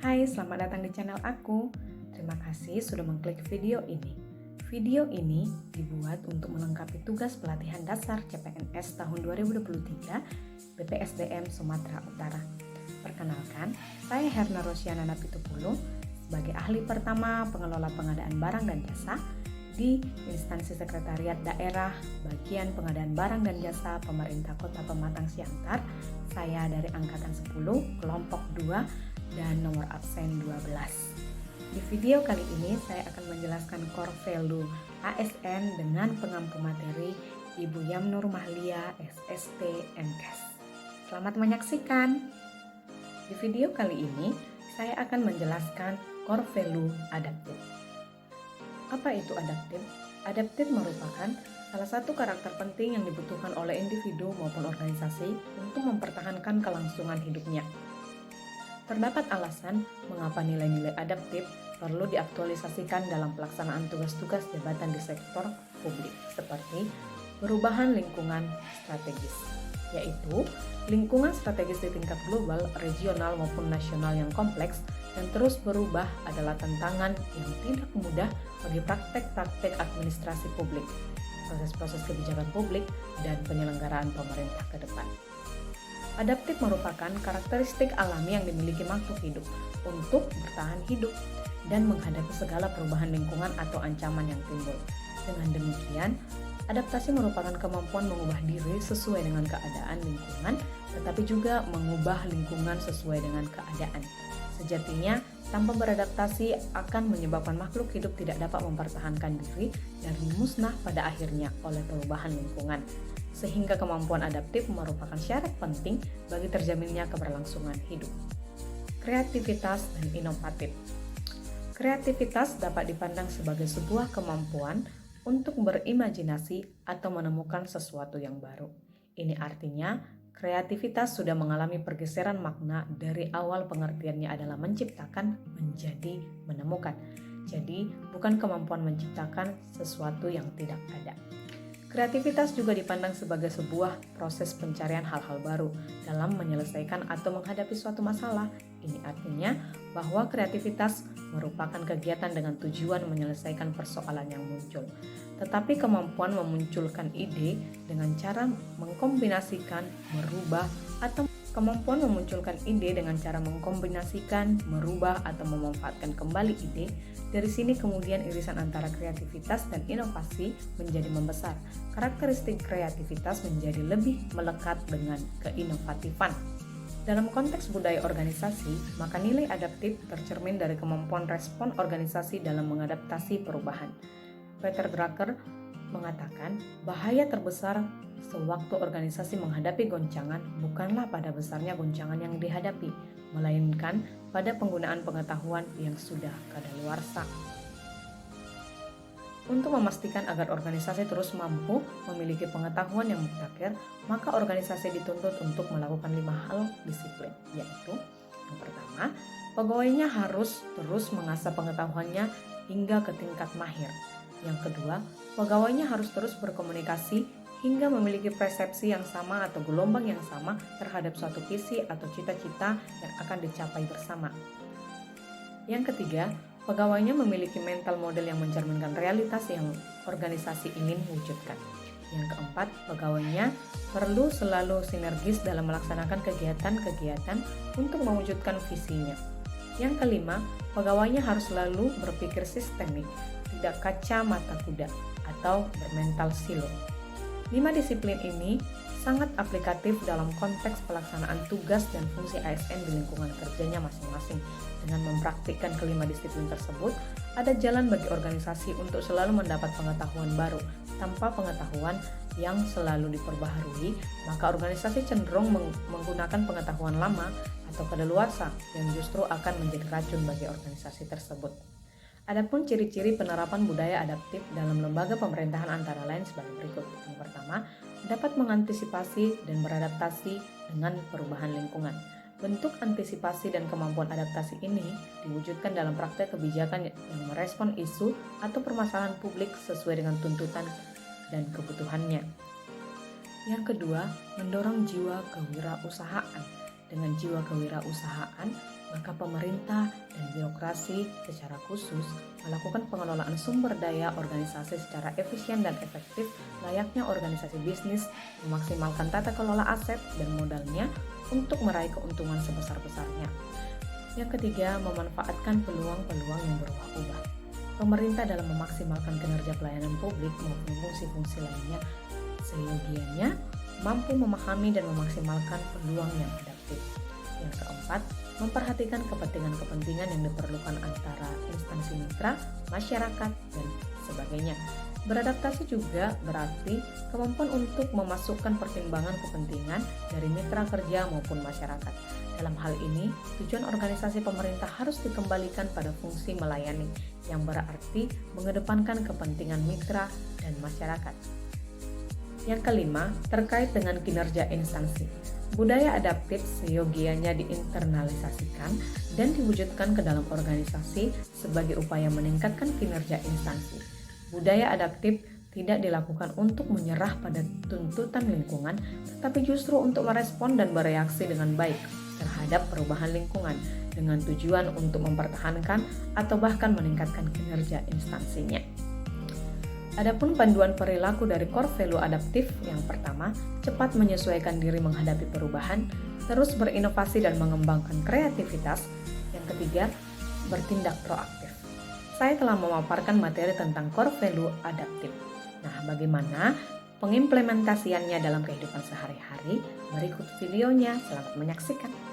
Hai, selamat datang di channel aku. Terima kasih sudah mengklik video ini. Video ini dibuat untuk melengkapi tugas pelatihan dasar CPNS tahun 2023 BPSDM Sumatera Utara. Perkenalkan, saya Herna Rosyana Napitupulu sebagai ahli pertama pengelola pengadaan barang dan jasa di instansi sekretariat daerah bagian pengadaan barang dan jasa pemerintah Kota Pematang Siantar. Saya dari angkatan 10 kelompok 2 dan nomor absen 12. Di video kali ini saya akan menjelaskan core value ASN dengan pengampu materi Ibu Yamnur Mahlia SST MKes. Selamat menyaksikan. Di video kali ini saya akan menjelaskan core value adaptif. Apa itu adaptif? Adaptif merupakan salah satu karakter penting yang dibutuhkan oleh individu maupun organisasi untuk mempertahankan kelangsungan hidupnya. Terdapat alasan mengapa nilai-nilai adaptif perlu diaktualisasikan dalam pelaksanaan tugas-tugas jabatan di sektor publik, seperti perubahan lingkungan strategis, yaitu lingkungan strategis di tingkat global, regional maupun nasional yang kompleks dan terus berubah adalah tantangan yang tidak mudah bagi praktek-praktek administrasi publik, proses-proses kebijakan publik, dan penyelenggaraan pemerintah ke depan. Adaptif merupakan karakteristik alami yang dimiliki makhluk hidup untuk bertahan hidup dan menghadapi segala perubahan lingkungan atau ancaman yang timbul. Dengan demikian, adaptasi merupakan kemampuan mengubah diri sesuai dengan keadaan lingkungan, tetapi juga mengubah lingkungan sesuai dengan keadaan. Sejatinya, tanpa beradaptasi akan menyebabkan makhluk hidup tidak dapat mempertahankan diri dan musnah pada akhirnya oleh perubahan lingkungan. Sehingga kemampuan adaptif merupakan syarat penting bagi terjaminnya keberlangsungan hidup. Kreativitas dan inovatif. Kreativitas dapat dipandang sebagai sebuah kemampuan untuk berimajinasi atau menemukan sesuatu yang baru. Ini artinya, kreativitas sudah mengalami pergeseran makna dari awal pengertiannya adalah menciptakan menjadi menemukan. Jadi, bukan kemampuan menciptakan sesuatu yang tidak ada. Kreativitas juga dipandang sebagai sebuah proses pencarian hal-hal baru dalam menyelesaikan atau menghadapi suatu masalah. Ini artinya bahwa kreativitas merupakan kegiatan dengan tujuan menyelesaikan persoalan yang muncul. Tetapi kemampuan memunculkan ide dengan cara mengkombinasikan, merubah, atau memanfaatkan kembali ide. Dari sini kemudian irisan antara kreativitas dan inovasi menjadi membesar. Karakteristik kreativitas menjadi lebih melekat dengan keinovatifan. Dalam konteks budaya organisasi, maka nilai adaptif tercermin dari kemampuan respon organisasi dalam mengadaptasi perubahan. Peter Drucker mengatakan, bahaya terbesar sewaktu organisasi menghadapi goncangan bukanlah pada besarnya goncangan yang dihadapi, melainkan pada penggunaan pengetahuan yang sudah kadaluarsa. Untuk memastikan agar organisasi terus mampu memiliki pengetahuan yang mutakhir, maka organisasi dituntut untuk melakukan 5 hal disiplin, yaitu yang pertama, pegawainya harus terus mengasah pengetahuannya hingga ke tingkat mahir. Yang kedua, pegawainya harus terus berkomunikasi hingga memiliki persepsi yang sama atau gelombang yang sama terhadap suatu visi atau cita-cita yang akan dicapai bersama. Yang ketiga, pegawainya memiliki mental model yang mencerminkan realitas yang organisasi ingin wujudkan. Yang keempat, pegawainya perlu selalu sinergis dalam melaksanakan kegiatan-kegiatan untuk mewujudkan visinya. Yang kelima, pegawainya harus selalu berpikir sistemik, tidak kaca mata kuda atau bermental silo. 5 disiplin ini sangat aplikatif dalam konteks pelaksanaan tugas dan fungsi ASN di lingkungan kerjanya masing-masing. Dengan mempraktikkan kelima disiplin tersebut, ada jalan bagi organisasi untuk selalu mendapat pengetahuan baru. Tanpa pengetahuan yang selalu diperbaharui, maka organisasi cenderung menggunakan pengetahuan lama atau kadaluarsa yang justru akan menjadi racun bagi organisasi tersebut. Adapun ciri-ciri penerapan budaya adaptif dalam lembaga pemerintahan antara lain sebagai berikut. Yang pertama, dapat mengantisipasi dan beradaptasi dengan perubahan lingkungan. Bentuk antisipasi dan kemampuan adaptasi ini diwujudkan dalam praktek kebijakan yang merespon isu atau permasalahan publik sesuai dengan tuntutan dan kebutuhannya. Yang kedua, mendorong jiwa kewirausahaan. Dengan jiwa kewirausahaan, maka pemerintah dan birokrasi secara khusus melakukan pengelolaan sumber daya organisasi secara efisien dan efektif layaknya organisasi bisnis, memaksimalkan tata kelola aset dan modalnya untuk meraih keuntungan sebesar-besarnya. Yang ketiga, memanfaatkan peluang-peluang yang berubah-ubah. Pemerintah dalam memaksimalkan kinerja pelayanan publik maupun fungsi-fungsi lainnya seyogianya mampu memahami dan memaksimalkan peluang yang adaptif. Yang keempat, memperhatikan kepentingan-kepentingan yang diperlukan antara instansi mitra, masyarakat, dan sebagainya. Beradaptasi juga berarti kemampuan untuk memasukkan pertimbangan kepentingan dari mitra kerja maupun masyarakat. Dalam hal ini, tujuan organisasi pemerintah harus dikembalikan pada fungsi melayani, yang berarti mengedepankan kepentingan mitra dan masyarakat. Yang kelima, terkait dengan kinerja instansi. Budaya adaptif seyogianya diinternalisasikan dan diwujudkan ke dalam organisasi sebagai upaya meningkatkan kinerja instansi. Budaya adaptif tidak dilakukan untuk menyerah pada tuntutan lingkungan, tetapi justru untuk merespon dan bereaksi dengan baik terhadap perubahan lingkungan dengan tujuan untuk mempertahankan atau bahkan meningkatkan kinerja instansinya. Adapun panduan perilaku dari core value adaptif yang pertama, cepat menyesuaikan diri menghadapi perubahan, terus berinovasi dan mengembangkan kreativitas. Yang ketiga, bertindak proaktif. Saya telah memaparkan materi tentang core value adaptif. Nah, bagaimana pengimplementasiannya dalam kehidupan sehari-hari? Berikut videonya, selamat menyaksikan.